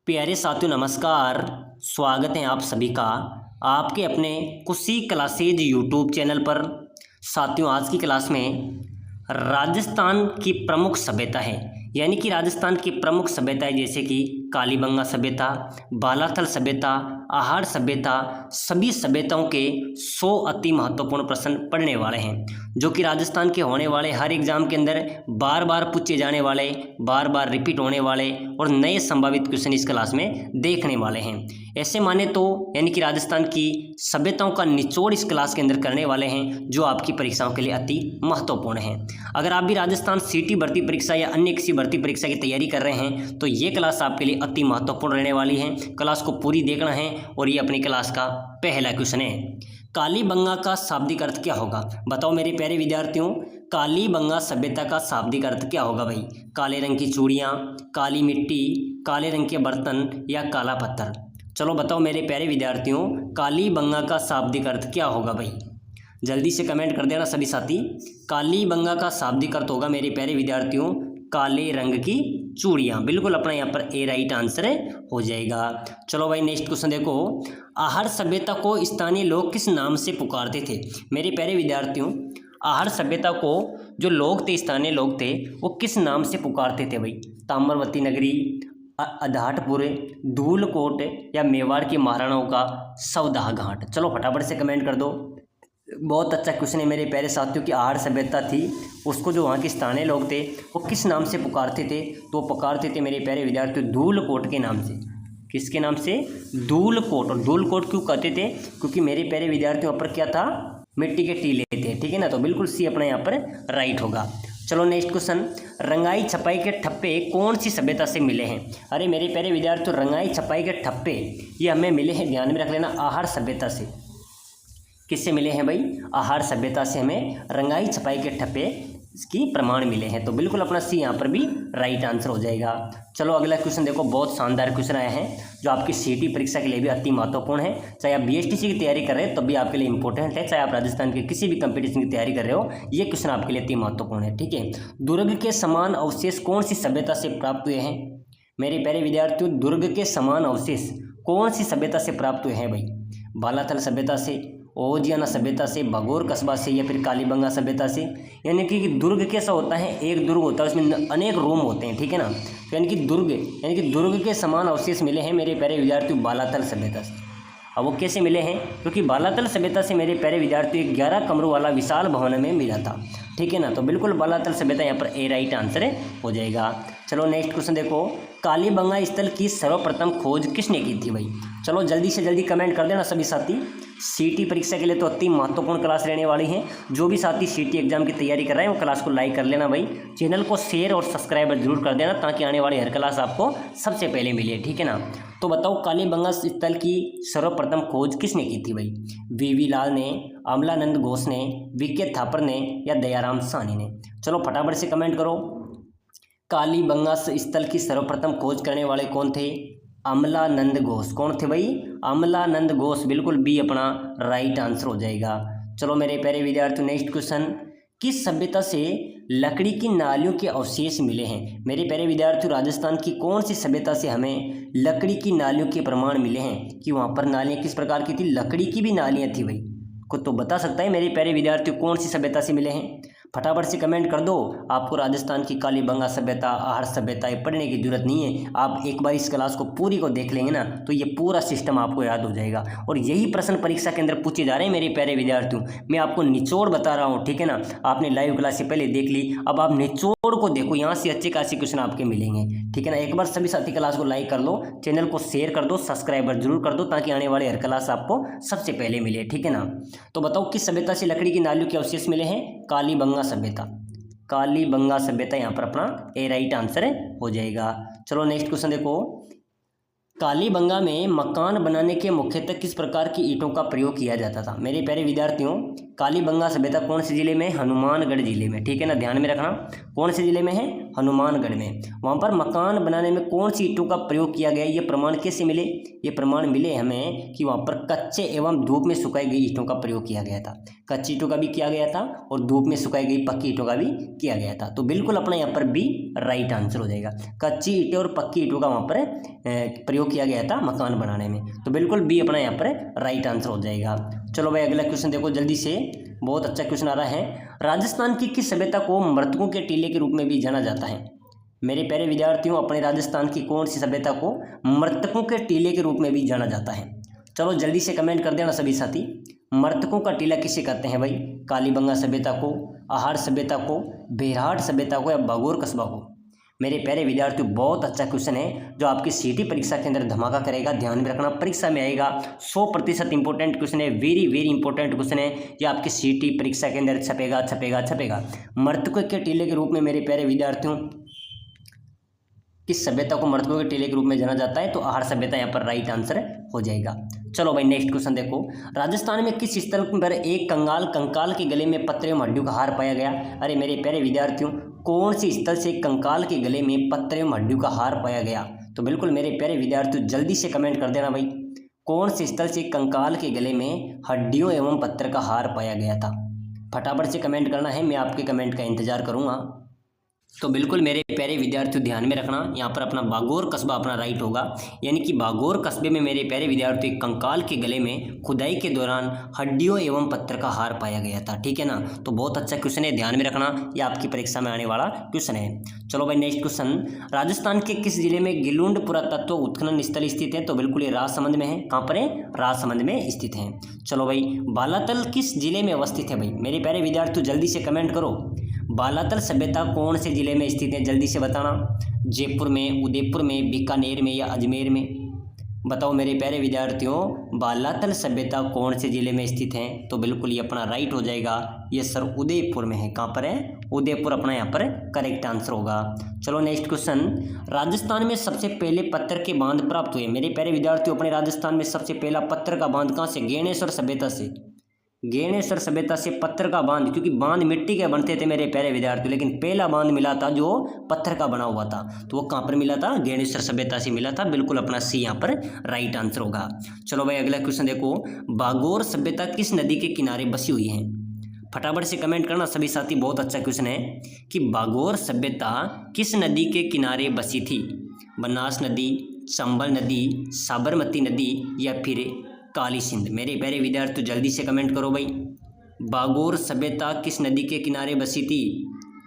प्यारे साथियों नमस्कार। स्वागत है आप सभी का आपके अपने कुशी क्लासेज यूट्यूब चैनल पर। साथियों आज की क्लास में राजस्थान की प्रमुख सभ्यता है, यानी कि राजस्थान की प्रमुख सभ्यताएं जैसे कि कालीबंगा सभ्यता, बालाथल सभ्यता, आहार सभ्यता, सभी सभ्यताओं के 100 अति महत्वपूर्ण प्रश्न पढ़ने वाले हैं, जो कि राजस्थान के होने वाले हर एग्जाम के अंदर बार बार पूछे जाने वाले, बार बार रिपीट होने वाले और नए संभावित क्वेश्चन इस क्लास में देखने वाले हैं। ऐसे माने तो यानी कि राजस्थान की सभ्यताओं का निचोड़ इस क्लास के अंदर करने वाले हैं, जो आपकी परीक्षाओं के लिए अति महत्वपूर्ण है। अगर आप भी राजस्थान सीटी भर्ती परीक्षा या अन्य किसी भर्ती परीक्षा की तैयारी कर रहे हैं तो ये क्लास आपके लिए अति महत्वपूर्ण रहने वाली है। क्लास को पूरी देखना है और ये अपनी क्लास का पहला क्वेश्चन है। कालीबंगा का शाब्दिक अर्थ क्या होगा? बताओ मेरे प्यारे विद्यार्थियों, कालीबंगा सभ्यता का शाब्दिक अर्थ क्या होगा भाई? काले रंग की चूड़ियाँ, काली मिट्टी, काले रंग के बर्तन या काला पत्थर? चलो बताओ मेरे प्यारे विद्यार्थियों, कालीबंगा का शाब्दिक अर्थ क्या होगा भाई? जल्दी से कमेंट कर देना सभी साथी। कालीबंगा का शाब्दिक अर्थ होगा मेरे प्यारे विद्यार्थियों काले रंग की चूड़ियाँ। बिल्कुल अपना यहाँ पर ए राइट आंसर हो जाएगा। चलो भाई नेक्स्ट क्वेश्चन देखो। आहार सभ्यता को स्थानीय लोग किस नाम से पुकारते थे? मेरे प्यारे विद्यार्थियों, आहार सभ्यता को जो लोग थे, स्थानीय लोग थे, वो किस नाम से पुकारते थे भाई? ताम्रवती नगरी, अधाटपुर, धूलकोट या मेवाड़ के महाराणाओं का सवदाह घाट? चलो फटाफट से कमेंट कर दो। बहुत अच्छा क्वेश्चन है मेरे प्यारे साथियों की आहार सभ्यता थी, उसको जो वहाँ के स्थानीय लोग थे वो किस नाम से पुकारते थे? तो पुकारते थे मेरे प्यारे विद्यार्थियों धूलकोट के नाम से। किसके नाम से? धूलकोट। और धूलकोट क्यों कहते थे? क्योंकि मेरे प्यारे विद्यार्थियों पर क्या था? मिट्टी के टीले थे, ठीक है ना। तो बिल्कुल सी अपना यहाँ पर राइट होगा। चलो नेक्स्ट क्वेश्चन। रंगाई छपाई के ठप्पे कौन सी सभ्यता से मिले हैं? अरे मेरे प्यारे विद्यार्थियों, रंगाई छपाई के ठप्पे ये हमें मिले हैं, ध्यान में रख लेना, आहार सभ्यता से। किससे मिले हैं भाई? आहार सभ्यता से हमें रंगाई छपाई के ठप्पे इसकी प्रमाण मिले हैं। तो बिल्कुल अपना सी यहाँ पर भी राइट आंसर हो जाएगा। चलो अगला क्वेश्चन देखो, बहुत शानदार क्वेश्चन आया है जो आपकी सीटी परीक्षा के लिए भी अति महत्वपूर्ण है। चाहे आप बीएसटीसी की तैयारी कर रहे हो तब भी आपके लिए इंपॉर्टेंट है, चाहे आप राजस्थान के किसी भी कंपटीशन की तैयारी कर रहे हो, ये क्वेश्चन आपके लिए अति महत्वपूर्ण है, ठीक है। दुर्ग के समान अवशेष कौन सी सभ्यता से प्राप्त हुए हैं? मेरे प्यारे विद्यार्थियों, दुर्ग के समान अवशेष कौन सी सभ्यता से प्राप्त हुए हैं भाई? बालाथल सभ्यता से, ओजियाना सभ्यता से, भगोर कस्बा से या फिर कालीबंगा सभ्यता से? यानी कि दुर्ग कैसा होता है? एक दुर्ग होता है, उसमें अनेक रूम होते हैं, ठीक है ना। तो यानी कि दुर्ग के समान अवशेष मिले हैं मेरे प्यारे विद्यार्थियों बालाथल सभ्यता से। अब वो कैसे मिले हैं? क्योंकि बालाथल सभ्यता से मेरे प्यारे विद्यार्थियों 11 कमरों वाला विशाल भवन में मिला था, ठीक है ना। तो बिल्कुल बालाथल सभ्यता यहाँ पर ए राइट आंसर हो जाएगा। चलो नेक्स्ट क्वेश्चन देखो। कालीबंगा स्थल की सर्वप्रथम खोज किसने की थी भाई? चलो जल्दी से जल्दी कमेंट कर देना सभी साथी। सीटी परीक्षा के लिए तो अति महत्वपूर्ण क्लास रहने वाली है। जो भी साथी सीटी एग्जाम की तैयारी कर रहे हैं वो क्लास को लाइक कर लेना भाई। चैनल को शेयर और सब्सक्राइब जरूर कर देना ताकि आने वाली हर क्लास आपको सबसे पहले मिले, ठीक है ना। तो बताओ कालीबंगा स्थल की सर्वप्रथम खोज किसने की थी भाई? वीवी लाल ने, अमलानंद घोष ने, वीके थापर ने या दयाराम साहनी ने? चलो फटाफट से कमेंट करो। कालीबंगा स्थल की सर्वप्रथम खोज करने वाले कौन थे? अमलानंद घोष। कौन थे भाई? अमलानंद घोष। बिल्कुल बी अपना राइट आंसर हो जाएगा। चलो मेरे प्यारे विद्यार्थियों नेक्स्ट क्वेश्चन। किस सभ्यता से लकड़ी की नालियों के अवशेष मिले हैं? मेरे प्यारे विद्यार्थियों, राजस्थान की कौन सी सभ्यता से हमें लकड़ी की नालियों के प्रमाण मिले हैं कि वहाँ पर नालियाँ किस प्रकार की थी? लकड़ी की भी नालियाँ थी भाई। को तो बता सकता है मेरे प्यारे विद्यार्थियों कौन सी सभ्यता से मिले हैं? फटाफट से कमेंट कर दो। आपको राजस्थान की कालीबंगा सभ्यता, आहार सभ्यताएं पढ़ने की जरूरत नहीं है। आप एक बार इस क्लास को पूरी को देख लेंगे ना तो ये पूरा सिस्टम आपको याद हो जाएगा। और यही प्रश्न परीक्षा के अंदर पूछे जा रहे हैं मेरे प्यारे विद्यार्थियों। मैं आपको निचोड़ बता रहा हूँ, ठीक है ना। आपने लाइव क्लास से पहले देख ली, अब आप निचोड़ को देखो, यहाँ से अच्छे खासे क्वेश्चन आपके मिलेंगे, ठीक है ना। एक बार सभी साथी क्लास को लाइक कर लो, चैनल को शेयर कर दो, सब्सक्राइबर जरूर कर दो ताकि आने वाले हर क्लास आपको सबसे पहले मिले, ठीक है ना। तो बताओ किस सभ्यता से लकड़ी की नालियों के अवशेष मिले हैं? कालीबंगा सभ्यता। कालीबंगा सभ्यता यहाँ पर अपना ए राइट आंसर हो जाएगा। चलो नेक्स्ट क्वेश्चन देखो। कालीबंगा में मकान बनाने के मुख्यतः किस प्रकार की ईंटों का प्रयोग किया जाता था? मेरे प्यारे विद्यार्थियों, कालीबंगा सभ्यता कौन से जिले में? हनुमानगढ़ जिले में, ठीक है ना, ध्यान में रखना। कौन से जिले में है? हनुमानगढ़ में। वहाँ पर मकान बनाने में कौन सी ईंटों का प्रयोग किया गया? ये प्रमाण कैसे मिले? ये प्रमाण मिले हमें कि वहाँ पर कच्चे एवं धूप में सुखाई गई ईंटों का प्रयोग किया गया था। कच्ची ईंटों का भी किया गया था और धूप में सुखाई गई पक्की ईंटों का भी किया गया था। तो बिल्कुल अपना यहाँ पर बी राइट आंसर हो जाएगा। कच्ची ईंटें और पक्की ईंटों का वहाँ पर प्रयोग किया गया था मकान बनाने में, तो बिल्कुल बी अपना यहाँ पर राइट आंसर हो जाएगा। चलो भाई अगला क्वेश्चन देखो जल्दी से, बहुत अच्छा क्वेश्चन आ रहा है। राजस्थान की किस सभ्यता को मृतकों के टीले के रूप में भी जाना जाता है? मेरे प्यारे विद्यार्थियों, अपने राजस्थान की कौन सी सभ्यता को मृतकों के टीले के रूप में भी जाना जाता है? चलो जल्दी से कमेंट कर देना सभी साथी। मृतकों का टीला किसे कहते हैं भाई? कालीबंगा सभ्यता को, आहार सभ्यता को, बेरहाट सभ्यता को या बागोर कस्बा को? मेरे प्यारे विद्यार्थियों, बहुत अच्छा क्वेश्चन है जो आपकी सीटी परीक्षा के अंदर धमाका करेगा। ध्यान में रखना, परीक्षा में आएगा, 100% इंपॉर्टेंट क्वेश्चन है, वेरी वेरी इंपॉर्टेंट क्वेश्चन है। ये आपकी सीटी परीक्षा के अंदर छपेगा छपेगा छपेगा। मृतकों के टीले के रूप में मेरे प्यारे विद्यार्थियों किस सभ्यता को मृतकों के टीले के रूप में जाना जाता है? तो आहार सभ्यता यहाँ पर राइट आंसर हो जाएगा। चलो भाई नेक्स्ट क्वेश्चन देखो। राजस्थान में किस स्थल पर एक कंकाल के गले में पत्थर एवं हड्डियों का हार पाया गया? अरे मेरे प्यारे विद्यार्थियों, कौन सी स्थल से कंकाल के गले में पत्थर एवं हड्डियों का हार पाया गया? तो बिल्कुल मेरे प्यारे विद्यार्थियों जल्दी से कमेंट कर देना भाई, कौन से स्थल से कंकाल के गले में हड्डियों एवं पत्थर का हार पाया गया था? फटाफट से कमेंट करना है, मैं आपके कमेंट का इंतजार करूँगा। तो बिल्कुल मेरे प्यारे विद्यार्थियों ध्यान में रखना, यहाँ पर अपना बागोर कस्बा अपना राइट होगा, यानी कि बागोर कस्बे में मेरे प्यारे विद्यार्थियों कंकाल के गले में खुदाई के दौरान हड्डियों एवं पत्थर का हार पाया गया था, ठीक है ना। तो बहुत अच्छा क्वेश्चन है, ध्यान में रखना, ये आपकी परीक्षा में आने वाला क्वेश्चन है। चलो भाई नेक्स्ट क्वेश्चन, राजस्थान के किस जिले में गिलुंड पुरातत्व उत्खनन स्थल स्थित है? तो बिल्कुल ये राजसमंद में है। कहाँ पर है? राजसमंद में स्थित है। चलो भाई बालातल किस जिले में अवस्थित है? भाई मेरे प्यारे विद्यार्थियों जल्दी से कमेंट करो, बालातल सभ्यता कौन से जिले में स्थित है? जल्दी से बताना, जयपुर में, उदयपुर में, बीकानेर में या अजमेर में? बताओ मेरे प्यारे विद्यार्थियों, बालातल सभ्यता कौन से जिले में स्थित है? तो बिल्कुल ये अपना राइट हो जाएगा, ये सर उदयपुर में है। कहाँ पर है? उदयपुर अपना यहाँ पर करेक्ट आंसर होगा। चलो नेक्स्ट क्वेश्चन, राजस्थान में सबसे पहले पत्थर के बांध प्राप्त हुए? मेरे प्यारे विद्यार्थियों, अपने राजस्थान में सबसे पहला पत्थर का बांध कहाँ से? गेणेश्वर सभ्यता से। गेणेश्वर सभ्यता से पत्थर का बांध, क्योंकि बांध मिट्टी के बनते थे मेरे प्यारे विद्यार्थी, लेकिन पहला बांध मिला था जो पत्थर का बना हुआ था, तो वो कहाँ पर मिला था? गेणेश्वर सभ्यता से मिला था। बिल्कुल अपना सी यहाँ पर राइट आंसर होगा। चलो भाई अगला क्वेश्चन देखो, बागोर सभ्यता किस नदी के किनारे बसी हुई है? फटाफट से कमेंट करना सभी साथी, बहुत अच्छा क्वेश्चन है कि बागोर सभ्यता किस नदी के किनारे बसी थी? बनास नदी, चंबल नदी, साबरमती नदी या फिर काली सिंध? मेरे प्यारे विद्यार्थी जल्दी से कमेंट करो भाई, बागोर सभ्यता किस नदी के किनारे बसी थी?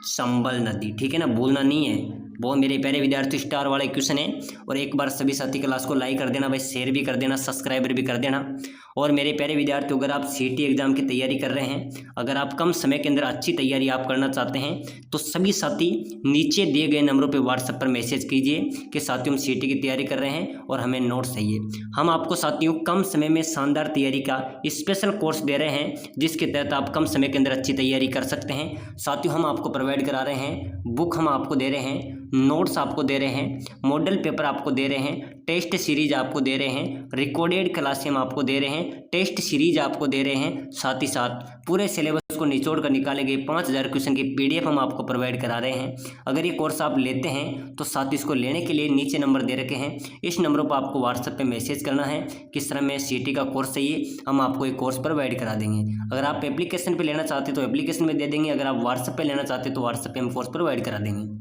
चंबल नदी, ठीक है ना, भूलना नहीं है। बहुत मेरे प्यारे विद्यार्थी स्टार वाले क्वेश्चन है, और एक बार सभी साथी क्लास को लाइक कर देना भाई, शेयर भी कर देना, सब्सक्राइबर भी कर देना। और मेरे प्यारे विद्यार्थी, अगर आप सीटी एग्जाम की तैयारी कर रहे हैं, अगर आप कम समय के अंदर अच्छी तैयारी आप करना चाहते हैं, तो सभी साथी नीचे दिए गए नंबरों पर व्हाट्सएप पर मैसेज कीजिए कि साथियों हम सीटी की तैयारी कर रहे हैं और हमें नोट्स चाहिए। हम आपको साथियों कम समय में शानदार तैयारी का स्पेशल कोर्स दे रहे हैं, जिसके तहत आप कम समय के अंदर अच्छी तैयारी कर सकते हैं। साथियों हम आपको प्रोवाइड करा रहे हैं, बुक हम आपको दे रहे हैं, नोट्स आपको दे रहे हैं, मॉडल पेपर आपको दे रहे हैं, टेस्ट सीरीज आपको दे रहे हैं, रिकॉर्डेड क्लासें हम आपको दे रहे हैं, टेस्ट सीरीज आपको दे रहे हैं, साथ ही साथ पूरे सिलेबस को निचोड़ कर निकाले गए 5000 क्वेश्चन की पीडीएफ हम आपको प्रोवाइड करा रहे हैं। अगर ये कोर्स आप लेते हैं तो साथ इसको लेने के लिए नीचे नंबर दे रखे हैं, इस नंबरों पर आपको व्हाट्सएप पे मैसेज करना है किस तरह में सीटी का कोर्स चाहिए, हम आपको एक कोर्स प्रोवाइड करा देंगे। अगर आप एप्लीकेशन पे लेना चाहते तो एप्लीकेशन में दे देंगे, अगर आप व्हाट्सएप पे लेना चाहते तो व्हाट्सएप पे हम कोर्स प्रोवाइड करा देंगे।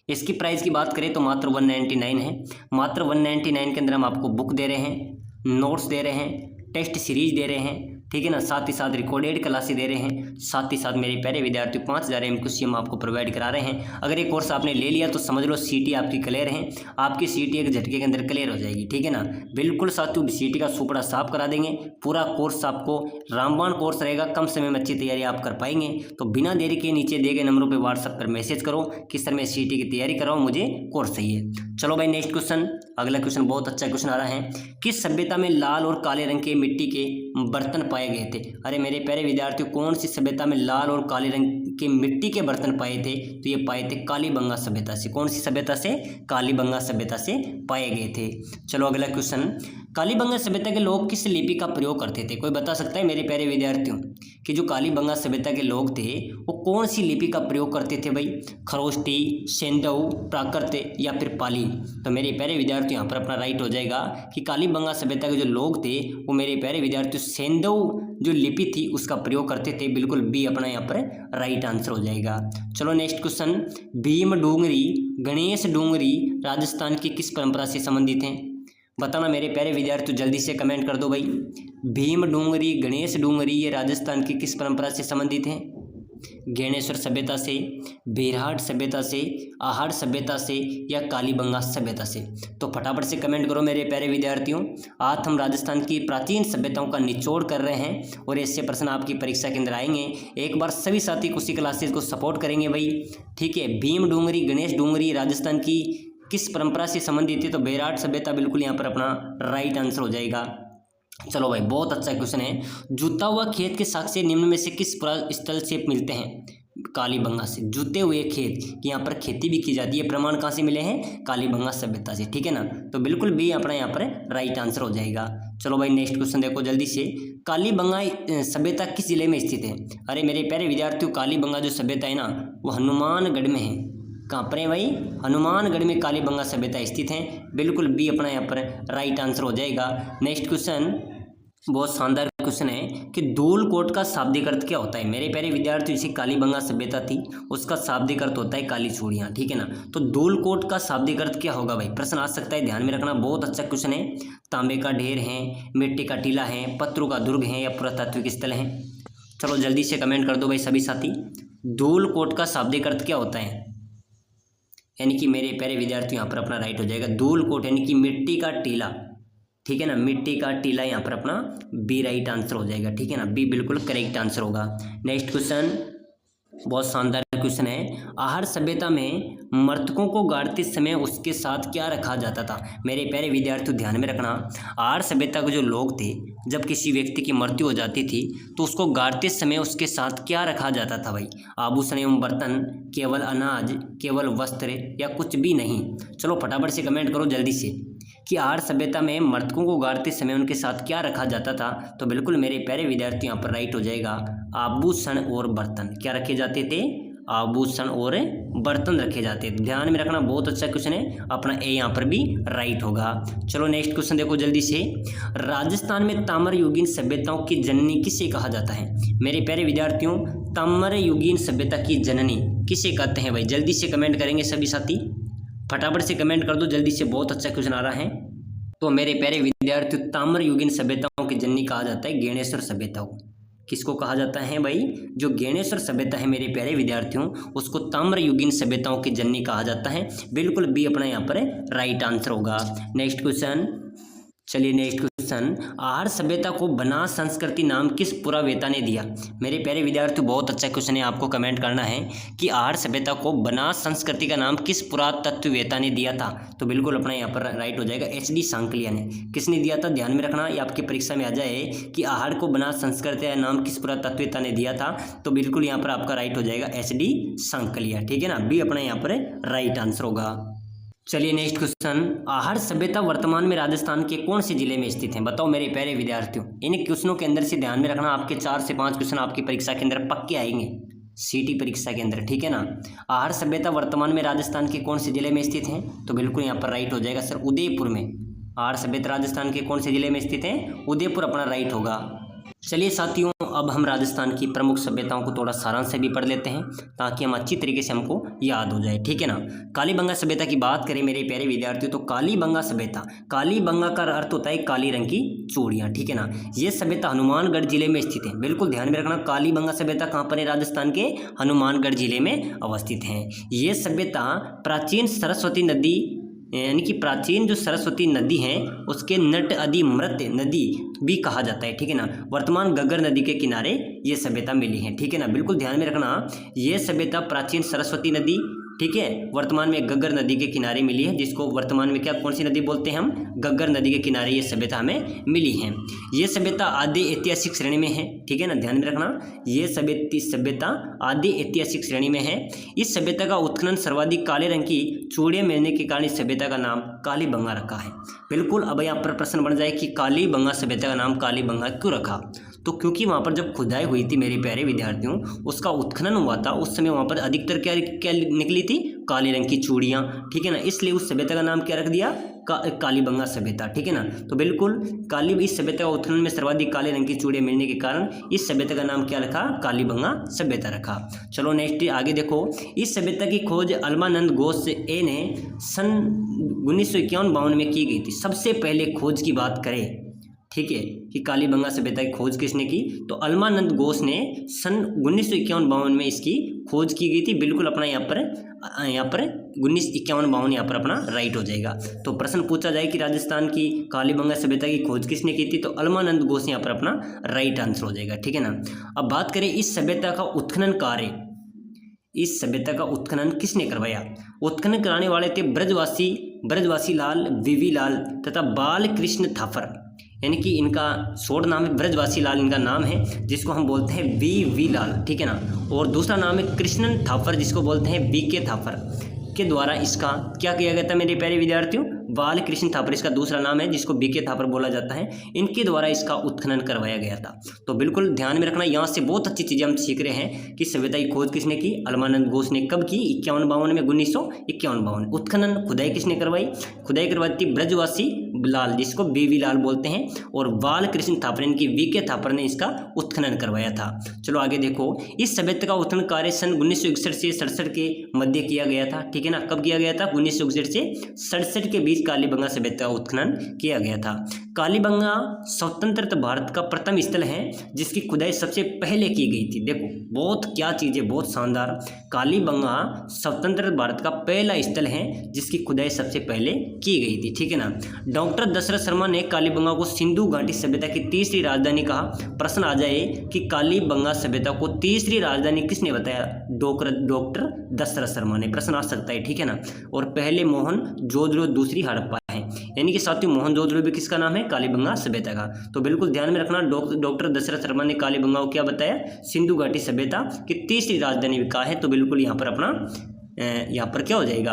इसकी प्राइस की बात करें तो मात्र 199 है। मात्र 199 के अंदर हम आपको बुक दे रहे हैं, नोट्स दे रहे हैं, टेस्ट सीरीज दे रहे हैं, ठीक है ना, साथ ही साथ रिकॉर्डेड क्लासेस दे रहे हैं, साथ ही साथ मेरे प्यारे विद्यार्थी 5000 MQC हम आपको प्रोवाइड करा रहे हैं। अगर ये कोर्स आपने ले लिया तो समझ लो सीटी आपकी क्लियर है, आपकी सीटी एक झटके के अंदर क्लियर हो जाएगी, ठीक है ना। बिल्कुल साथियों सीटी का सुपड़ा साफ करा देंगे, पूरा कोर्स आपको रामबाण कोर्स रहेगा, कम समय में अच्छी तैयारी आप कर पाएंगे। तो बिना देरी के नीचे दिए गए नंबरों पर व्हाट्सएप पर मैसेज करो किस तरह मैं सीटी की तैयारी कराऊँ, मुझे कोर्स चाहिए। चलो भाई नेक्स्ट क्वेश्चन, अगला क्वेश्चन बहुत अच्छा क्वेश्चन आ रहा है, किस सभ्यता में लाल और काले रंग के मिट्टी के बर्तन पाए गए थे? अरे मेरे प्यारे विद्यार्थियों, कौन सी सभ्यता में लाल और काले रंग के मिट्टी के बर्तन पाए थे? तो ये पाए थे कालीबंगा सभ्यता से। कौन सी सभ्यता से? कालीबंगा सभ्यता से पाए गए थे। चलो अगला क्वेश्चन, कालीबंगा सभ्यता के लोग किस लिपि का प्रयोग करते थे? कोई बता सकता है मेरे प्यारे विद्यार्थियों कि जो कालीबंगा सभ्यता के लोग थे वो कौन सी लिपि का प्रयोग करते थे भाई? खरोष्टी, सेंधव, प्राकृत या फिर पाली? तो मेरे प्यारे विद्यार्थियों यहाँ पर अपना राइट हो जाएगा कि कालीबंगा सभ्यता के जो लोग थे वो मेरे प्यारे विद्यार्थियों सेंधव जो लिपि थी उसका प्रयोग करते थे। बिल्कुल बी अपना यहाँ पर राइट आंसर हो जाएगा। चलो नेक्स्ट क्वेश्चन, भीम डूंगरी, गणेश डूंगरी राजस्थान की किस परंपरा से संबंधित हैं? बताना मेरे प्यारे विद्यार्थियों, जल्दी से कमेंट कर दो भाई। भीम डूंगरी, गणेश डूंगरी ये राजस्थान की किस परंपरा से संबंधित हैं? ज्ञानेश्वर सभ्यता से, बेरहाट सभ्यता से, आहड़ सभ्यता से या कालीबंगा सभ्यता से? तो फटाफट से कमेंट करो मेरे प्यारे विद्यार्थियों। आज हम राजस्थान की प्राचीन सभ्यताओं का निचोड़ कर रहे हैं और ऐसे प्रश्न आपकी परीक्षा के अंदर आएंगे। एक बार सभी साथी कुशी क्लासेज को सपोर्ट करेंगे भाई, ठीक है। भीम डूंगरी, गणेश डूंगरी राजस्थान की किस परंपरा से संबंधित है? तो बेरहाट सभ्यता बिल्कुल यहाँ पर अपना राइट आंसर हो जाएगा। चलो भाई, बहुत अच्छा क्वेश्चन है। जुता हुआ खेत के साक्ष्य निम्न में से किस स्थल से मिलते हैं? कालीबंगा से। जुते हुए खेत की यहाँ पर खेती भी की जाती है, प्रमाण कहाँ से मिले हैं? कालीबंगा सभ्यता से, ठीक है ना। तो बिल्कुल भी अपना यहाँ पर राइट आंसर हो जाएगा। चलो भाई नेक्स्ट क्वेश्चन देखो जल्दी से। कालीबंगा सभ्यता किस जिले में स्थित है? अरे मेरे प्यारे विद्यार्थियों, कालीबंगा जो सभ्यता है ना वो हनुमानगढ़ में है। कहाँ पर है भाई? हनुमानगढ़ में कालीबंगा सभ्यता स्थित है। बिल्कुल बी अपना यहाँ पर राइट आंसर हो जाएगा। नेक्स्ट क्वेश्चन बहुत शानदार क्वेश्चन है कि धूलकोट का शाब्दिक अर्थ क्या होता है? मेरे प्यारे विद्यार्थियों, जैसे कालीबंगा सभ्यता थी उसका शाब्दिक अर्थ होता है काली चूड़ियाँ, ठीक है ना। तो धूलकोट का शाब्दिक अर्थ क्या होगा भाई? प्रश्न आ सकता है, ध्यान में रखना, बहुत अच्छा क्वेश्चन है। तांबे का ढेर है, मिट्टी का टीला है, पत्थरों का दुर्ग है या पुरातात्विक स्थल है? चलो जल्दी से कमेंट कर दो भाई सभी साथी। धूलकोट का शाब्दिक अर्थ क्या होता है? यानी कि मेरे प्यारे विद्यार्थियों यहाँ पर अपना राइट हो जाएगा धूलकोट यानी कि मिट्टी का टीला, ठीक है ना। मिट्टी का टीला यहाँ पर अपना बी राइट आंसर हो जाएगा, ठीक है ना। बी बिल्कुल करेक्ट आंसर होगा। नेक्स्ट क्वेश्चन बहुत शानदार क्वेश्चन है। आहड़ सभ्यता में मृतकों को गाड़ते समय उसके साथ क्या रखा जाता था? मेरे प्यारे विद्यार्थियों ध्यान में रखना, आहड़ सभ्यता के जो लोग थे जब किसी व्यक्ति की मृत्यु हो जाती थी तो उसको गाड़ते समय उसके साथ क्या रखा जाता था भाई? आभूषण एवं बर्तन, केवल अनाज, केवल वस्त्र या कुछ भी नहीं? चलो फटाफट से कमेंट करो जल्दी से कि आहड़ सभ्यता में मृतकों को गाड़ते समय उनके साथ क्या रखा जाता था? तो बिल्कुल मेरे प्यारे विद्यार्थी यहाँ पर राइट हो जाएगा आभूषण और बर्तन। क्या रखे जाते थे? आभूषण और बर्तन रखे जाते थे। ध्यान में रखना, बहुत अच्छा क्वेश्चन है, अपना ए यहाँ पर भी राइट होगा। चलो नेक्स्ट क्वेश्चन देखो जल्दी से। राजस्थान में ताम्रयुगीन सभ्यताओं की जननी किसे कहा जाता है? मेरे प्यारे विद्यार्थियों, ताम्रयुगीन सभ्यता की जननी किसे कहते हैं भाई? जल्दी से कमेंट करेंगे सभी साथी, फटाफट से कमेंट कर दो जल्दी से, बहुत अच्छा क्वेश्चन आ रहा है। तो मेरे प्यारे विद्यार्थियों, ताम्रयुगीन सभ्यताओं की जननी कहा जाता है ज्ञानेश्वर सभ्यता को। किसको कहा जाता है भाई? जो ज्ञानेश्वर सभ्यता है मेरे प्यारे विद्यार्थियों उसको ताम्रयुगीन सभ्यताओं की जननी कहा जाता है। बिल्कुल बी अपना यहाँ पर राइट आंसर होगा। नेक्स्ट क्वेश्चन, चलिए नेक्स्ट क्वेश्चन, आहड़ सभ्यता को बनास संस्कृति नाम किस पुरावेता ने दिया? मेरे प्यारे विद्यार्थियों बहुत अच्छा क्वेश्चन है, आपको कमेंट करना है कि आहड़ सभ्यता को बनास संस्कृति का नाम किस पुरातत्ववेता ने दिया था? तो बिल्कुल अपना यहाँ पर राइट हो जाएगा एच.डी. सांकलिया ने। किसने दिया था? ध्यान में रखना, ये आपकी परीक्षा में आ जाए कि आहड़ को बनास संस्कृति का नाम किस पुरातत्ववेता ने दिया था। तो बिल्कुल यहाँ पर आपका राइट हो जाएगा एच.डी. सांकलिया, ठीक है ना। बी अपना यहाँ पर राइट आंसर होगा। चलिए नेक्स्ट क्वेश्चन, आहड़ सभ्यता वर्तमान में राजस्थान के कौन से जिले में स्थित है? बताओ मेरे प्यारे विद्यार्थियों। इन क्वेश्चनों के अंदर से ध्यान में रखना, आपके 4 से 5 क्वेश्चन आपकी परीक्षा के अंदर पक्के आएंगे, सीटी परीक्षा के अंदर, ठीक है ना। आहड़ सभ्यता वर्तमान में राजस्थान के कौन से जिले में स्थित है? तो बिल्कुल यहाँ पर राइट हो जाएगा सर उदयपुर में। आहड़ सभ्यता राजस्थान के कौन से जिले में स्थित है? उदयपुर अपना राइट होगा। चलिए साथियों, अब हम राजस्थान की प्रमुख सभ्यताओं को थोड़ा सारांश से भी पढ़ लेते हैं ताकि हम अच्छी तरीके से हमको याद हो जाए, ठीक है ना। कालीबंगा सभ्यता की बात करें मेरे प्यारे विद्यार्थियों, तो कालीबंगा सभ्यता, कालीबंगा का अर्थ होता है काली रंग की चूड़ियाँ, ठीक है ना। ये सभ्यता हनुमानगढ़ जिले में स्थित है। बिल्कुल ध्यान में रखना, कालीबंगा सभ्यता कहाँ पर है? राजस्थान के हनुमानगढ़ जिले में अवस्थित है। ये सभ्यता प्राचीन सरस्वती नदी यानी कि प्राचीन जो सरस्वती नदी है उसके नट आदि मृत नदी भी कहा जाता है, ठीक है ना। वर्तमान घग्गर नदी के किनारे ये सभ्यता मिली है, ठीक है ना। बिल्कुल ध्यान में रखना, ये सभ्यता प्राचीन सरस्वती नदी ठीक है, वर्तमान में गग्गर नदी के किनारे मिली है, जिसको वर्तमान में क्या कौन सी नदी बोलते हैं हम, गग्गर नदी के किनारे ये सभ्यता हमें मिली है। ये सभ्यता आदि ऐतिहासिक श्रेणी में है, ठीक है ना, ध्यान में रखना, ये सभ्यता आदि ऐतिहासिक श्रेणी में है। इस सभ्यता का उत्खनन सर्वाधिक काले रंग की चूड़ियाँ मिलने के कारण इस सभ्यता का नाम कालीबंगा रखा है। बिल्कुल, अब यहाँ पर प्रश्न बन जाए कि कालीबंगा सभ्यता का नाम कालीबंगा क्यों रखा, तो क्योंकि वहाँ पर जब खुदाई हुई थी मेरे प्यारे विद्यार्थियों, उसका उत्खनन हुआ था, उस समय वहाँ पर अधिकतर क्या क्या निकली थी, काले रंग की चूड़ियाँ, ठीक है ना, इसलिए उस सभ्यता का नाम क्या रख दिया, कालीबंगा सभ्यता, ठीक है ना। तो बिल्कुल इस सभ्यता का उत्खनन में सर्वाधिक काले रंग की चूड़ियाँ मिलने के कारण इस सभ्यता का नाम क्या रखा, कालीबंगा सभ्यता रखा। चलो नेक्स्ट आगे देखो, इस सभ्यता की खोज अल्मानंद घोष ए ने सन 1951-52 में की गई थी। सबसे पहले खोज की बात करें, ठीक है, कि कालीबंगा सभ्यता की खोज किसने की, तो अल्मानंद घोष ने सन 1951-52 में इसकी खोज की गई थी। बिल्कुल अपना यहाँ पर 1951-52 यहाँ पर अपना राइट हो जाएगा। तो प्रश्न पूछा जाए कि राजस्थान की कालीबंगा सभ्यता की खोज किसने की थी, तो अल्मानंद घोष यहाँ पर अपना राइट आंसर हो जाएगा, ठीक है ना। अब बात करें इस सभ्यता का उत्खनन कार्य, इस सभ्यता का उत्खनन किसने करवाया, उत्खनन कराने वाले थे ब्रजवासी लाल, वीवी लाल तथा बाल कृष्ण थापर, यानी कि इनका शॉर्ट नाम है ब्रजवासी लाल, इनका नाम है, जिसको हम बोलते हैं वी लाल, ठीक है ना, और दूसरा नाम है कृष्णन थापर, जिसको बोलते हैं BK थापर, के द्वारा इसका क्या किया गया था मेरे प्यारे विद्यार्थियों, बाल कृष्ण थापर इसका दूसरा नाम है, जिसको BK थापर बोला जाता है, इनके द्वारा इसका उत्खनन करवाया गया था। तो बिल्कुल ध्यान में रखना, यहाँ से बहुत अच्छी चीज़ें हम सीख रहे हैं कि सभ्यता की खोज किसने की, अल्मानंद घोष ने कब की, 51-52 में, 1951-52। उत्खनन खुदाई किसने करवाई, खुदाई करवाई थी ब्रजवासी लाल, जिसको BV लाल बोलते हैं, और बाल कृष्ण थापर इनकी BK थापर ने इसका उत्खनन करवाया था। चलो आगे देखो, इस सभ्यता का उत्खनन कार्य सन 1961 से 67 के मध्य किया गया था, ठीक है ना, कब किया गया था, 1961 से 67 के बीच कालीबंगा सभ्यता का उत्खनन किया गया था। कालीबंगा स्वतंत्र भारत का प्रथम स्थल है जिसकी खुदाई सबसे पहले की गई थी। देखो बहुत क्या चीज़ है, बहुत शानदार, कालीबंगा स्वतंत्र भारत का पहला स्थल है जिसकी खुदाई सबसे पहले की गई थी, ठीक है ना। डॉक्टर दशरथ शर्मा ने कालीबंगा को सिंधु घाटी सभ्यता की तीसरी राजधानी कहा। प्रश्न आ जाए कि कालीबंगा सभ्यता को तीसरी राजधानी किसने बताया, डॉक्टर दशरथ शर्मा ने, प्रश्न आ सकता है, ठीक है ना। और पहले मोहनजोदड़ो, दूसरी हड़प्पा है, यानी कि साथियों मोहनजोदड़ो भी किसका नाम है, कालीबंगा सभ्यता का। तो बिल्कुल ध्यान में रखना, डॉक्टर दशरथ शर्मा ने कालीबंगा को क्या बताया, सिंधु घाटी सभ्यता की तीसरी राजधानी भी कहा है। तो बिल्कुल यहाँ पर अपना यहाँ पर क्या हो जाएगा,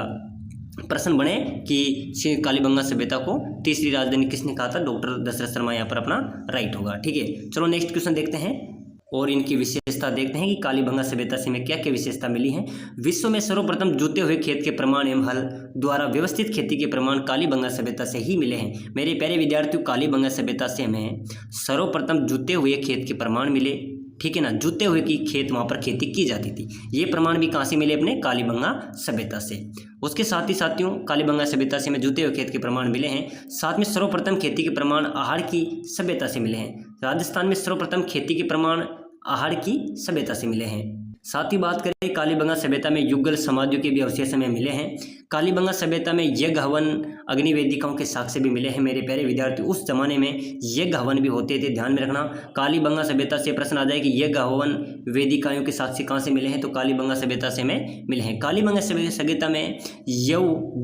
प्रश्न बने कि कालीबंगा सभ्यता को तीसरी राजधानी किसने कहा था, डॉक्टर दशरथ शर्मा, यहाँ पर अपना राइट होगा, ठीक है। चलो नेक्स्ट क्वेश्चन देखते हैं और इनकी विशेषता देखते हैं कि कालीबंगा सभ्यता से हमें क्या क्या विशेषता मिली है। विश्व में सर्वप्रथम जुते हुए खेत के प्रमाण एवं हल द्वारा व्यवस्थित खेती के प्रमाण कालीबंगा सभ्यता से ही मिले हैं। मेरे प्यारे विद्यार्थियों, कालीबंगा सभ्यता से हमें सर्वप्रथम जुते हुए खेत के प्रमाण मिले, ठीक है ना, जुते हुए की खेत वहाँ पर खेती की जाती थी। ये प्रमाण भी कहाँ से मिले, अपने कालीबंगा सभ्यता से। उसके साथ ही साथियों कालीबंगा सभ्यता से हमें जुते हुए खेत के प्रमाण मिले हैं। साथ में सर्वप्रथम खेती के प्रमाण आहार की सभ्यता से मिले हैं। राजस्थान में सर्वप्रथम खेती के प्रमाण आहार की सभ्यता से मिले हैं। साथ ही बात करें कालीबंगा सभ्यता में युगल समाधियों के भी अवशेष हमें मिले हैं। कालीबंगा सभ्यता में यज्ञ हवन अग्निवेदिकाओं के साक्ष्य भी मिले हैं। मेरे प्यारे विद्यार्थी, उस जमाने में यज्ञ हवन भी होते थे, ध्यान में रखना। कालीबंगा सभ्यता से प्रश्न आ जाए कि यज्ञ हवन वेदिकाओं के साक्ष्य कहाँ से मिले हैं, तो कालीबंगा सभ्यता से हमें मिले हैं। कालीबंगा सभ्यता में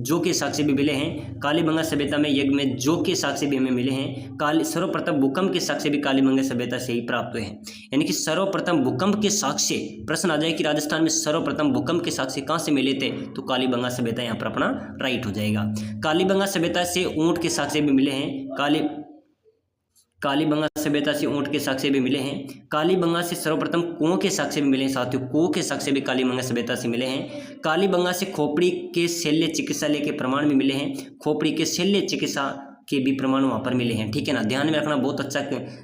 जो के साक्ष्य भी मिले हैं। कालीबंगा सभ्यता में यज्ञ में जो के साक्ष्य भी हमें मिले हैं। सर्वप्रथम भूकंप के साक्ष्य भी कालीबंगा सभ्यता से ही प्राप्त हुए हैं, यानी कि सर्वप्रथम भूकंप के साक्ष्य। प्रश्न आ जाए कि राजस्थान में सर्वप्रथम भूकंप के साक्ष्य कहाँ से मिले थे, तो कालीबंगा सभ्यता यहाँ पर अपना राइट हो जाएगा। कालीबंगा सभ्यता से ऊंट के साक्ष्य भी मिले हैं। कालीबंगा सभ्यता से ऊंट के साक्ष्य भी मिले हैं। कालीबंगा से सर्वप्रथम कुओं के साक्ष्य भी मिले हैं। साथियों कुओं के साक्ष्य भी कालीबंगा सभ्यता से मिले हैं। कालीबंगा से खोपड़ी के शल्य चिकित्सालय के प्रमाण भी मिले हैं। खोपड़ी के शल्य चिकित्सा के भी प्रमाण वहाँ पर मिले हैं, ठीक है ना। ध्यान में रखना, बहुत अच्छा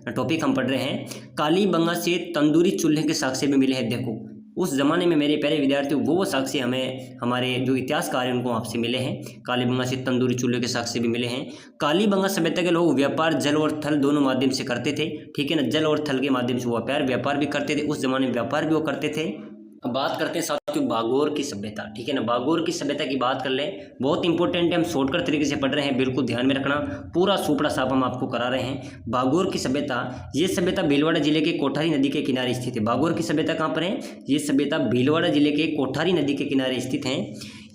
टॉपिक हम पढ़ रहे हैं। कालीबंगा से तंदूरी चूल्हे के साक्ष्य भी मिले हैं। देखो उस जमाने में मेरे प्यारे विद्यार्थी वो साक्ष्य हमें हमारे जो इतिहासकार हैं उनको आपसे मिले हैं। कालीबंगा से तंदूरी चूल्हे के साक्ष्य भी मिले हैं। कालीबंगा सभ्यता के लोग व्यापार जल और थल दोनों माध्यम से करते थे, ठीक है ना। जल और थल के माध्यम से वो व्यापार भी करते थे। उस जमाने में व्यापार भी वो करते थे। अब बात करते हैं साथ साथियों बागोर की सभ्यता, ठीक है ना। बागोर की सभ्यता की बात कर लें, बहुत इंपॉर्टेंट है, हम शॉर्टकट तरीके से पढ़ रहे हैं, बिल्कुल ध्यान में रखना, पूरा सुपड़ा साफ हम आपको करा रहे हैं। बागोर की सभ्यता, ये सभ्यता भीलवाड़ा जिले के कोठारी नदी के किनारे स्थित है। बागोर की सभ्यता कहाँ पर है? ये सभ्यता भीलवाड़ा जिले के कोठारी नदी के किनारे स्थित है।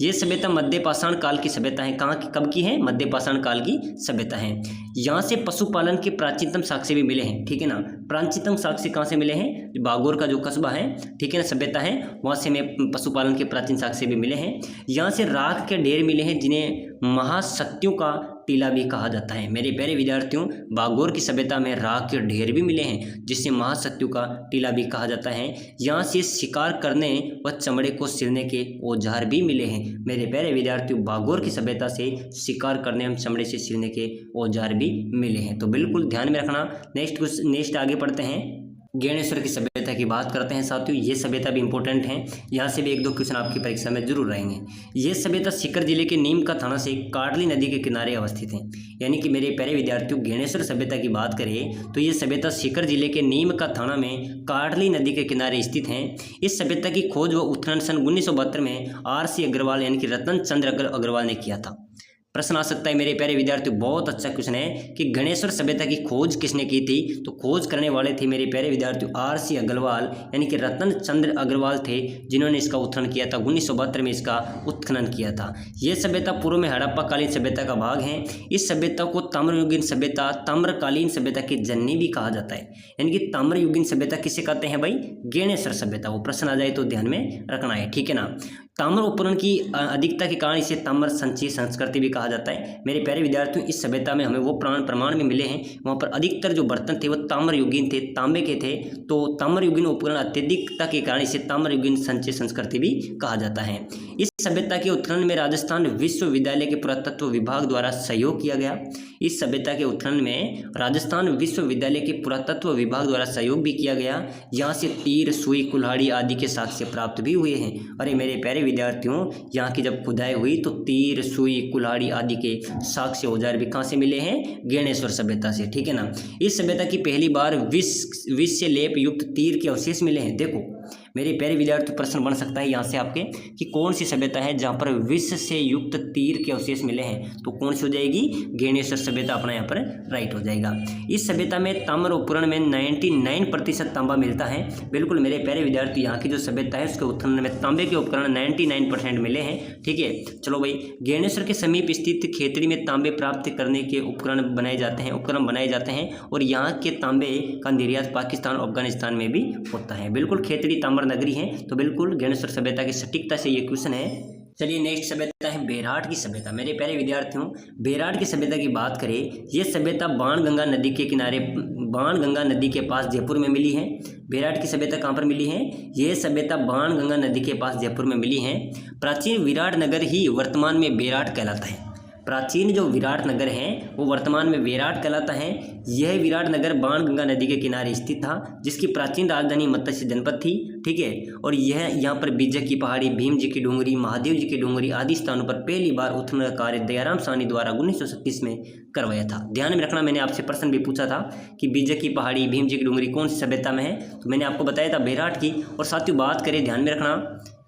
ये सभ्यता मध्य पाषाण काल की सभ्यता है। कहाँ की, कब की है? मध्य पाषाण काल की सभ्यता है। यहाँ से पशुपालन के प्राचीनतम साक्ष्य भी मिले हैं, ठीक है ना। प्राचीनतम साक्ष्य कहाँ से मिले हैं? बागोर का जो कस्बा है, ठीक है ना, सभ्यता है, वहाँ से हमें पशुपालन के प्राचीन साक्ष्य भी मिले हैं। यहाँ से राख के ढेर मिले हैं जिन्हें महासत्यों का टीला भी कहा जाता है। मेरे प्यारे विद्यार्थियों, बागोर की सभ्यता में राख के ढेर भी मिले हैं जिससे महासत्यों का टीला भी कहा जाता है। यहाँ से शिकार करने व चमड़े को सिलने के औजार भी मिले हैं। मेरे प्यारे विद्यार्थियों, बागोर की सभ्यता से शिकार करने एवं चमड़े से सिलने के औजार भी मिले हैं, तो बिल्कुल ध्यान में रखना। नेक्स्ट आगे पढ़ते हैं, ज्ञानेश्वर की सभ्यता की बात करते हैं साथियों। ये सभ्यता भी इंपॉर्टेंट है, यहाँ से भी 1-2 क्वेश्चन आपकी परीक्षा में जरूर रहेंगे। ये सभ्यता सीकर जिले के नीम का थाना से काटली नदी के किनारे अवस्थित है। यानी कि मेरे प्यारे विद्यार्थियों, ज्ञानेश्वर सभ्यता की बात करें तो ये सभ्यता सीकर जिले के नीम का थाना में काटली नदी के किनारे स्थित है। इस सभ्यता की खोज व उत्खनन सन 1972 में R.C. अग्रवाल यानी कि रतन चंद्र अग्रवाल ने किया था। प्रश्न आ सकता है मेरे प्यारे विद्यार्थियों, बहुत अच्छा क्वेश्चन है कि गणेश्वर सभ्यता की खोज किसने की थी? तो खोज करने वाले थे मेरे प्यारे विद्यार्थियों R.C. अग्रवाल यानी कि रतन चंद्र अग्रवाल थे, जिन्होंने इसका उत्खनन किया था। 1972 में इसका उत्खनन किया था। यह सभ्यता पूर्व में हड़प्पा कालीन सभ्यता का भाग है। इस सभ्यता को ताम्रयुगीन सभ्यता, ताम्रकालीन सभ्यता की जननी भी कहा जाता है। यानी कि ताम्रयुगीन सभ्यता किसे कहते हैं भाई? ज्ञानेश्वर सभ्यता। वो प्रश्न आ जाए तो ध्यान में रखना है, ठीक है ना। ताम्र उपकरण की अधिकता के कारण इसे ताम्र संचयी संस्कृति भी कहा जाता है। मेरे प्यारे विद्यार्थियों, इस सभ्यता में हमें वो प्रमाण भी मिले हैं, वहाँ पर अधिकतर जो बर्तन थे वो ताम्रयुगीन थे, तांबे के थे। तो ताम्रयुगीन उपकरण अत्यधिकता के कारण इसे ताम्रयुगीन संचयी संस्कृति भी कहा जाता है। इस सभ्यता के उत्खनन में राजस्थान विश्वविद्यालय के पुरातत्व विभाग द्वारा सहयोग किया गया। इस सभ्यता के उत्खनन में राजस्थान विश्वविद्यालय के पुरातत्व विभाग द्वारा सहयोग भी किया गया। यहाँ से तीर, सुई, कुल्हाड़ी आदि के साक्ष्य प्राप्त भी हुए हैं। अरे मेरे प्यारे विद्यार्थियों, यहाँ की जब खुदाई हुई तो तीर, सुई, कुल्हाड़ी आदि के साक्ष्य औजार भी कहाँ से मिले हैं? ज्ञानेश्वर सभ्यता से, ठीक है ना। इस सभ्यता की पहली बार विष से लेप युक्त तीर के अवशेष मिले हैं। देखो मेरे प्यारे विद्यार्थी, प्रश्न बन सकता है यहाँ से आपके कि कौन सी सभ्यता है जहाँ पर विष से युक्त तीर के अवशेष मिले हैं? तो कौन सी हो जाएगी? ज्ञानेश्वर सभ्यता अपना यहाँ पर राइट हो जाएगा। इस सभ्यता में ताम्र उपकरण में 99% तांबा मिलता है। बिल्कुल मेरे प्यारे विद्यार्थी, यहाँ की जो सभ्यता है उसके उत्खनन में तांबे के उपकरण 99% मिले हैं, ठीक है। चलो भाई, ज्ञानेश्वर के समीप स्थित खेतड़ी में तांबे प्राप्त करने के उपकरण बनाए जाते हैं और यहाँ के तांबे का निर्यात पाकिस्तान और अफगानिस्तान में भी होता है। बिल्कुल खेतड़ी ताम्र नगरी है, तो बिल्कुल ज्ञानेश्वर सभ्यता की सटीकता से ये क्वेश्चन है। चलिए नेक्स्ट सभ्यता है बेराट की सभ्यता। मेरे प्यारे विद्यार्थियों, बेराट की सभ्यता की बात करें, ये सभ्यता बाणगंगा नदी के किनारे, बाणगंगा नदी के पास जयपुर में मिली है। बेराट की सभ्यता कहाँ पर मिली है? ये सभ्यता बाणगंगा नदी के पास जयपुर में मिली है। प्राचीन विराट नगर ही वर्तमान में बेराट कहलाता है। प्राचीन जो विराट नगर है वो वर्तमान में बेराट कहलाता है। यह विराट नगर बाणगंगा नदी के किनारे स्थित था, जिसकी प्राचीन राजधानी मत्स्य जनपद थी, ठीक है। और यह यहाँ पर बीजक की पहाड़ी, भीम जी की डूंगरी, महादेव जी की डूंगरी आदि स्थानों पर पहली बार उत्खनन का कार्य दयाराम साहनी द्वारा 1936 में करवाया था। ध्यान में रखना, मैंने आपसे प्रश्न भी पूछा था कि बीजक की पहाड़ी, भीम जी की डूंगरी कौन सी सभ्यता में है? तो मैंने आपको बताया था बेराट की। और साथियों बात करें, ध्यान में रखना,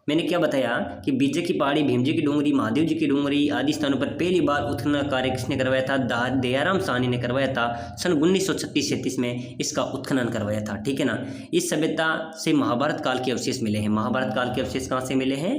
मैंने क्या बताया कि बीजक की पहाड़ी, भीम जी की डूंगरी, महादेव जी की डूंगरी आदि स्थानों पर पहली बार उत्खनन कार्य किसने करवाया था? दयाराम साहनी ने करवाया था। सन 1936-37 में इसका उत्खनन करवाया था, ठीक है ना। इस सभ्यता से महाभारत काल के अवशेष मिले हैं। महाभारत काल के अवशेष कहाँ से मिले हैं?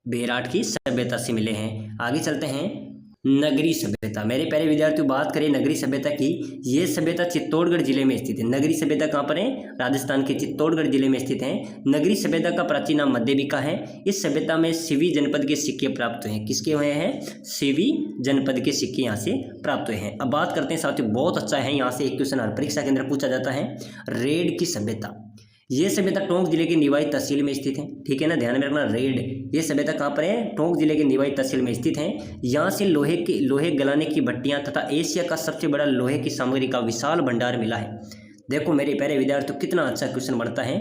बेराट की सभ्यता से मिले हैं। आगे चलते हैं, नगरी सभ्यता। मेरे प्यारे विद्यार्थियों, बात करें नगरी सभ्यता की, ये सभ्यता चित्तौड़गढ़ जिले में स्थित है। नगरी सभ्यता कहाँ पर है? राजस्थान के चित्तौड़गढ़ जिले में स्थित है। नगरी सभ्यता का प्राचीन नाम मध्यबिका है। इस सभ्यता में सिवी जनपद के सिक्के प्राप्त हुए हैं। किसके हुए हैं? सिवी जनपद के सिक्के यहाँ से प्राप्त हुए हैं। अब बात करते हैं साथियों, बहुत अच्छा है, यहाँ से एक क्वेश्चन हर परीक्षा के अंदर पूछा जाता है। रेड की सभ्यता, ये सभ्यता टोंक जिले के निवाई तहसील में स्थित है, ठीक है ना। ध्यान में रखना, रेड ये सभ्यता कहाँ पर है? टोंक जिले के निवाई तहसील में स्थित है। यहाँ से लोहे गलाने की भट्टियाँ तथा एशिया का सबसे बड़ा लोहे की सामग्री का विशाल भंडार मिला है। देखो मेरे प्यारे विद्यार्थियों कितना अच्छा क्वेश्चन बनता है।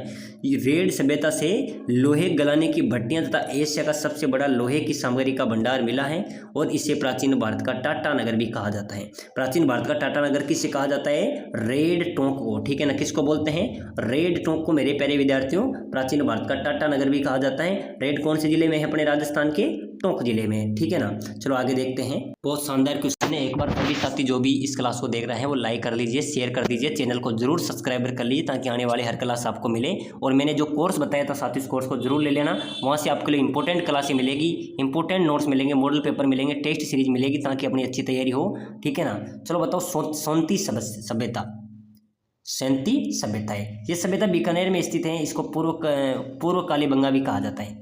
ये रेड सभ्यता से लोहे गलाने की भट्टियां तथा एशिया का सबसे बड़ा लोहे की सामग्री का भंडार मिला है और इसे प्राचीन भारत का टाटा नगर भी कहा जाता है। प्राचीन भारत का टाटा नगर किसे कहा जाता है? रेड टोंक को, ठीक है ना। किसको बोलते हैं? रेड टोंक को मेरे प्यारे विद्यार्थियों प्राचीन भारत का टाटा नगर भी कहा जाता है। रेड कौन से जिले में है? अपने राजस्थान के टोंक जिले में, ठीक है ना। चलो आगे देखते हैं। बहुत शानदार क्वेश्चन है। एक बार सभी साथी जो भी इस क्लास को देख रहे हैं वो लाइक कर लीजिए, शेयर कर दीजिए, चैनल को जरूर सब्सक्राइब कर लीजिए ताकि आने वाले हर क्लास आपको मिले। और मैंने जो कोर्स बताया था साथी, इस कोर्स को जरूर ले लेना। वहाँ से आपके लिए इंपॉर्टेंट क्लासें मिलेगी, इंपॉर्टेंट नोट्स मिलेंगे, मॉडल पेपर मिलेंगे, टेस्ट सीरीज मिलेगी ताकि अपनी अच्छी तैयारी हो, ठीक है ना। चलो बताओ सोनती सभ्यता, सैंती सभ्यता है। ये सभ्यता बीकानेर में स्थित है। इसको पूर्व कालीबंगा भी कहा जाता है।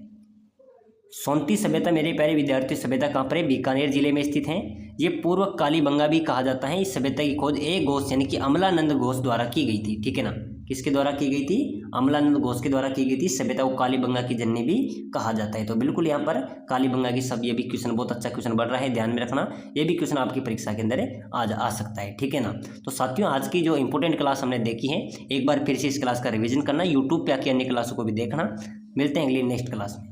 सोनती सभ्यता मेरे प्यारे विद्यार्थी सभ्यता कहाँ पर है? बीकानेर जिले में स्थित है। ये पूर्व कालीबंगा भी कहा जाता है। इस सभ्यता की खोज ए घोष यानी कि अमलानंद घोष द्वारा की गई थी, ठीक है ना। किसके द्वारा की गई थी? अमलानंद घोष के द्वारा की गई थी। सभ्यता को कालीबंगा की जननी भी कहा जाता है। तो बिल्कुल यहाँ पर कालीबंगा की सब, ये भी क्वेश्चन बहुत अच्छा क्वेश्चन बढ़ रहा है, ध्यान में रखना। ये भी क्वेश्चन आपकी परीक्षा के अंदर आ सकता है, ठीक है ना। तो साथियों आज की जो इंपॉर्टेंट क्लास हमने देखी है, एक बार फिर से इस क्लास का रिविजन करना, यूट्यूब पे आके अन्य क्लासों को भी देखना। मिलते हैं अगली नेक्स्ट क्लास में।